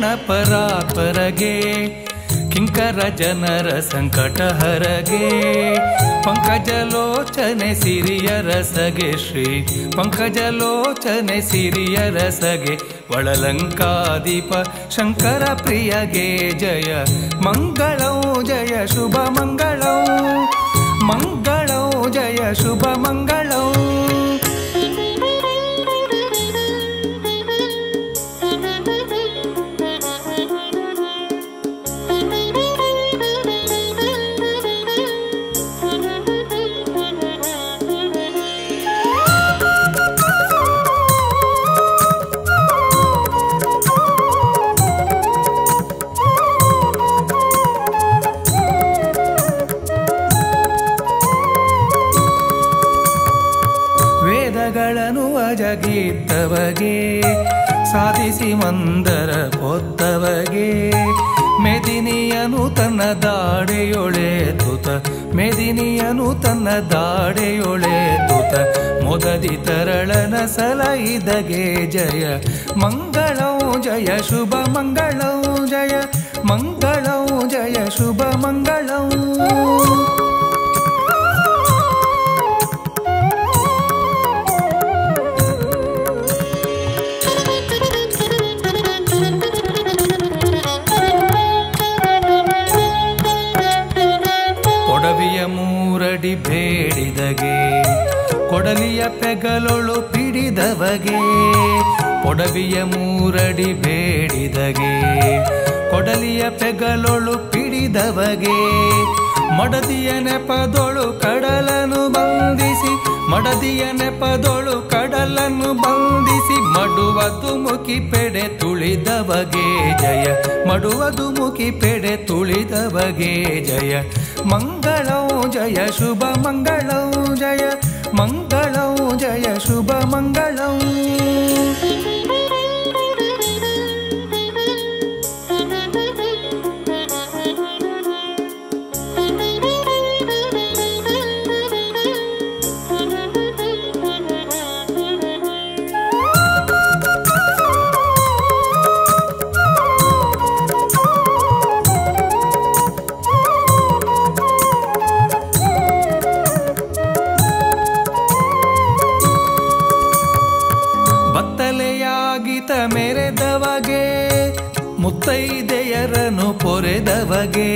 ವೆಂಕಟರಮಣ ಪರಾಪರಗೆ ಕಿಂಕರ ಜನರ ಸಂಕಟ ಹರಗೆ ಪಂಕಜಲೋಚನೆ ಸಿರಿಯ ರಸಗೆ ಶ್ರೀ ಪಂಕಜಲೋಚನೆ ಸಿರಿಯ ರಸಗೆ ಒಳಲಂಕಾದೀಪ ಶಂಕರ ಪ್ರಿಯಗೆ ಜಯ ಮಂಗಳಂ ಜಯ ಶುಭ ಮಂಗಳಂ ಮಂಗಳಂ ಜಯ ಶುಭ ಮಂಗಳಂ ವೇದಗಳನ್ನು ಅಜಗಿದ್ದವಗೆ ಸಾಧಿಸಿ ಮಂದರ ಪೊತ್ತವಗೆ ಮೆದಿನಿಯನು ತನ್ನ ದಾಡೆಯೊಳೆ ತುತ ಮೆದಿನಿಯನು ತನ್ನ ದಾಡೆಯೊಳೆ ತುತ ಮೊದದಿ ತರಳನ ಸಲೈದಗೆ ಜಯ ಮಂಗಳಂ ಜಯ ಶುಭ ಮಂಗಳಂ ಜಯ ಮಂಗಳಂ ಜಯ ಶುಭ ಮಂಗಳಂ ಕೊಡವಿಯ ಮೂರಡಿ ಬೇಡಿದಗೆ ಕೊಡಲಿಯ ಪೆಗಲೊಳು ಪಿಡಿದವಗೆ ಕೊಡವಿಯ ಮೂರಡಿ ಬೇಡಿದಗೆ ಕೊಡಲಿಯ ಪೆಗಲೊಳು ಪಿಡಿದವಗೆ ಮಡದಿಯ ನೆಪದೊಳು ಕಡಲನ್ನು ಬಂಧಿಸಿ ಮಡದಿಯ ನೆಪದೊಳು ಕಡಲನ್ನು ಬಂಧಿಸಿ ಮಡುವದು ಮುಖಿ ಪೆಡೆ ತುಳಿದವಗೆ ಜಯ ಮಡುವದು ಮುಖಿ ಪೆಡೆ ತುಳಿದವಗೆ ಜಯ ಮಂಗಳಂ ಜಯ ಶುಭ ಮಂಗಳಂ ಜಯ ಮಂಗಳಂ ಜಯ ಶುಭ ಮಂಗಳಂ ಬತ್ತಲೆಯಾಗಿತ ಮೆರೆದವಗೆ ಮುತ್ತೈದೆಯರನು ಪೊರೆದವಗೆ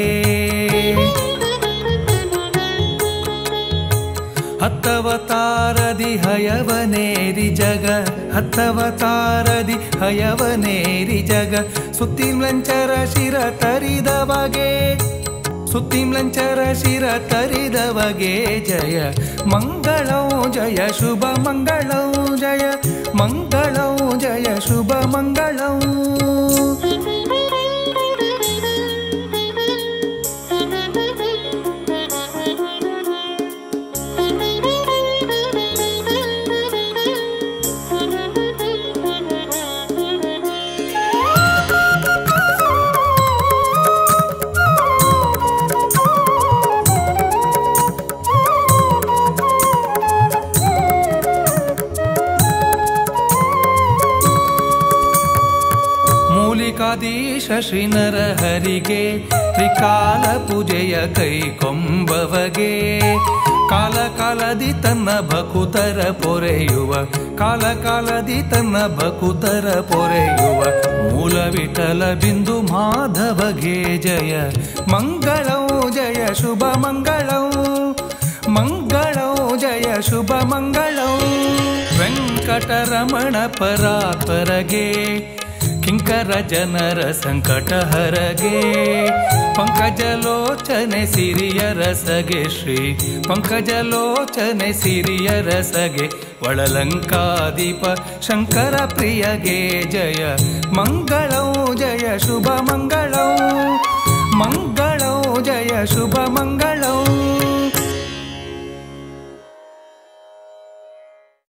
ಹತ್ತವತಾರದಿ ಹಯವನೇರಿ ಜಗ ಹತ್ತವತಾರದಿ ಹಯವನೇರಿ ಜಗ ಸುತ್ತಿಂಲಂಚರ ಶಿರ ತರಿದವಗೆ ಸುತ್ತಿಂಲಂಚರ ಶಿರ ತರಿದವಗೆ ಜಯ ಮಂಗಳಂ ಜಯ ಶುಭ ಮಂಗಳಂ ಜಯ ಮಂಗಳಂ ಜಯ ಶುಭ ಮಂಗಳಂ ಮೂಲಿಕಾಧೀಶ ಶ್ರೀ ನರಹರಿಗೆ ತ್ರಿಕಾಲ ಪೂಜೆಯ ಕೈಕೊಂಬವಗೆ ಕಾಲ ಕಾಲದಿ ತನ್ನ ಭಕುತರ ಪೊರೆಯುವ ಕಾಲ ಕಾಲದಿ ತನ್ನ ಭಕುತರ ಪೊರೆಯುವ ಮೂಲ ವಿಠಲ ಬಿಂದು ಮಾಧವಗೆ ಜಯ ಮಂಗಳಂ ಜಯ ಶುಭ ಮಂಗಳಂ ಮಂಗಳಂ ಜಯ ಶುಭ ಮಂಗಳಂ ವೆಂಕಟರಮಣ ಪರಾಪರಗೆ ಕಿಂಕರ ಜನರ ಸಂಕಟ ಹರಗೆ ಪಂಕಜಲೋಚನೆ ಸಿರಿಯ ರಸಗೆ ಶ್ರೀ ಪಂಕಜಲೋಚನೆ ಸಿರಿಯ ರಸಗೆ ಒಳಲಂಕಾದೀಪ ಶಂಕರ ಪ್ರಿಯಗೆ ಜಯ ಮಂಗಳಂ ಜಯ ಶುಭ ಮಂಗಳಂ ಮಂಗಳಂ ಜಯ ಶುಭ ಮಂಗಳಂ